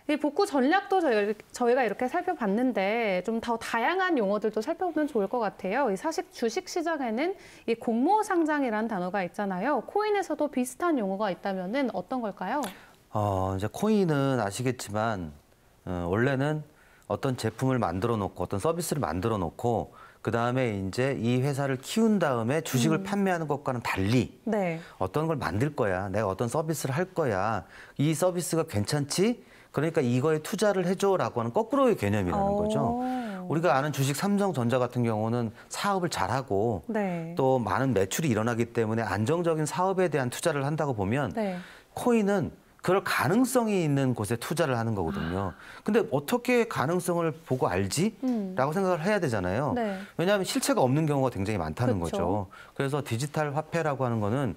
이 복구 전략도 저희가 이렇게 살펴봤는데 좀 더 다양한 용어들도 살펴보면 좋을 것 같아요. 이 사실 주식 시장에는 이 공모 상장이라는 단어가 있잖아요. 코인에서도 비슷한 용어가 있다면은 어떤 걸까요? 이제 코인은 아시겠지만 원래는 어떤 제품을 만들어 놓고 어떤 서비스를 만들어 놓고 그다음에 이제 이 회사를 키운 다음에 주식을 판매하는 것과는 달리 네. 어떤 걸 만들 거야. 내가 어떤 서비스를 할 거야. 이 서비스가 괜찮지? 그러니까 이거에 투자를 해줘라고 하는 거꾸로의 개념이라는 거죠. 우리가 아는 주식 삼성전자 같은 경우는 사업을 잘하고 네. 또 많은 매출이 일어나기 때문에 안정적인 사업에 대한 투자를 한다고 보면 네. 코인은 그럴 가능성이 있는 곳에 투자를 하는 거거든요. 근데 어떻게 가능성을 보고 알지? 라고 생각을 해야 되잖아요. 네. 왜냐하면 실체가 없는 경우가 굉장히 많다는 그쵸. 거죠. 그래서 디지털 화폐라고 하는 거는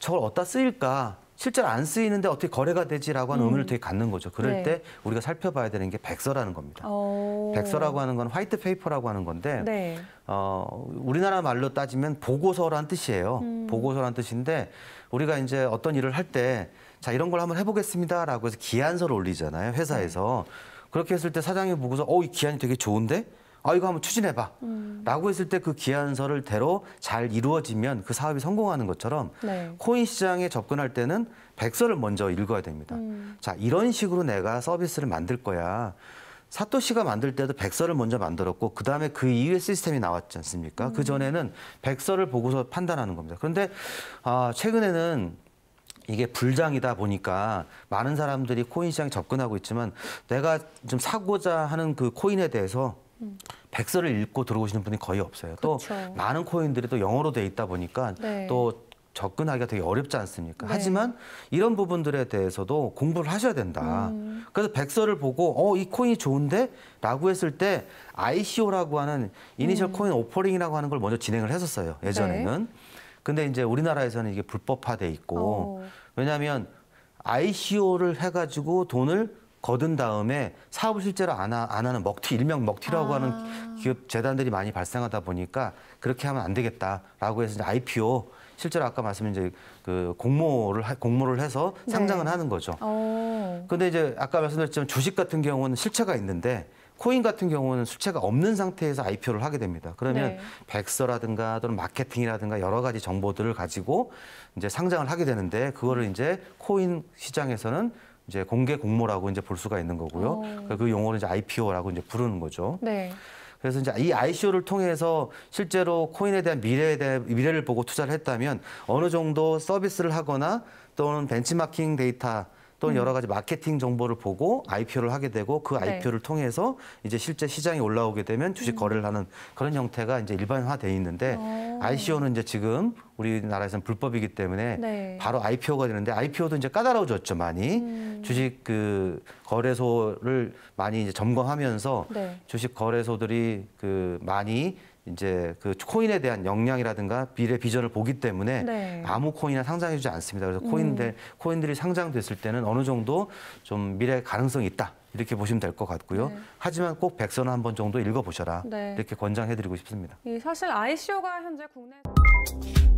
저걸 어디다 쓰일까? 실제로 안 쓰이는데 어떻게 거래가 되지라고 하는 의미를 되게 갖는 거죠. 그럴 네. 때 우리가 살펴봐야 되는 게 백서라는 겁니다. 오. 백서라고 하는 건 화이트 페이퍼라고 하는 건데 네. 우리나라 말로 따지면 보고서란 뜻이에요. 보고서란 뜻인데 우리가 이제 어떤 일을 할 때 자, 이런 걸 한번 해보겠습니다라고 해서 기한서를 올리잖아요. 회사에서. 그렇게 했을 때 사장이 보고서 이 기한이 되게 좋은데? 이거 한번 추진해봐. 라고 했을 때 그 기한서를 대로 잘 이루어지면 그 사업이 성공하는 것처럼 네. 코인 시장에 접근할 때는 백서를 먼저 읽어야 됩니다. 자, 이런 식으로 내가 서비스를 만들 거야. 사토시가 만들 때도 백서를 먼저 만들었고 그다음에 그 이후에 시스템이 나왔지 않습니까? 그전에는 백서를 보고서 판단하는 겁니다. 그런데 최근에는 이게 불장이다 보니까 많은 사람들이 코인 시장에 접근하고 있지만 내가 좀 사고자 하는 그 코인에 대해서 백서를 읽고 들어오시는 분이 거의 없어요. 또 그쵸. 많은 코인들이 또 영어로 돼 있다 보니까 네. 또 접근하기가 되게 어렵지 않습니까? 네. 하지만 이런 부분들에 대해서도 공부를 하셔야 된다. 그래서 백서를 보고 이 코인이 좋은데? 라고 했을 때 ICO라고 하는 이니셜 코인 오퍼링이라고 하는 걸 먼저 진행을 했었어요. 예전에는. 네. 근데 이제 우리나라에서는 이게 불법화돼 있고 왜냐하면 ICO를 해가지고 돈을 거둔 다음에 사업을 실제로 안 하는 먹튀, 일명 먹튀라고 하는 기업 재단들이 많이 발생하다 보니까 그렇게 하면 안 되겠다라고 해서 이제 IPO 실제로 아까 말씀드린 이제 그 공모를 해서 상장을 하는 거죠. 근데 이제 아까 말씀드렸지만 주식 같은 경우는 실체가 있는데 코인 같은 경우는 실체가 없는 상태에서 IPO를 하게 됩니다. 그러면 네. 백서라든가 또는 마케팅이라든가 여러 가지 정보들을 가지고 이제 상장을 하게 되는데 그거를 이제 코인 시장에서는 이제 공개 공모라고 이제 볼 수가 있는 거고요. 그러니까 그 용어를 이제 IPO라고 이제 부르는 거죠. 네. 그래서 이제 이 ICO를 통해서 실제로 코인에 대한 미래를 보고 투자를 했다면 어느 정도 서비스를 하거나 또는 벤치마킹 데이터 또는 여러 가지 마케팅 정보를 보고 IPO를 하게 되고 그 IPO를 통해서 이제 실제 시장에 올라오게 되면 주식 거래를 하는 그런 형태가 이제 일반화돼 있는데 ICO는 이제 지금 우리나라에서는 불법이기 때문에 네. 바로 IPO가 되는데 IPO도 이제 까다로워졌죠, 많이. 주식 그 거래소를 많이 이제 점검하면서 네. 주식 거래소들이 그 많이 이제 그 코인에 대한 역량이라든가 미래 비전을 보기 때문에 네. 아무 코인이나 상장해주지 않습니다. 그래서 코인들이 상장됐을 때는 어느 정도 좀 미래 가능성이 있다. 이렇게 보시면 될 것 같고요. 네. 하지만 꼭 백서는 한 번 정도 읽어보셔라. 네. 이렇게 권장해드리고 싶습니다. 사실 ICO가 현재 국내에서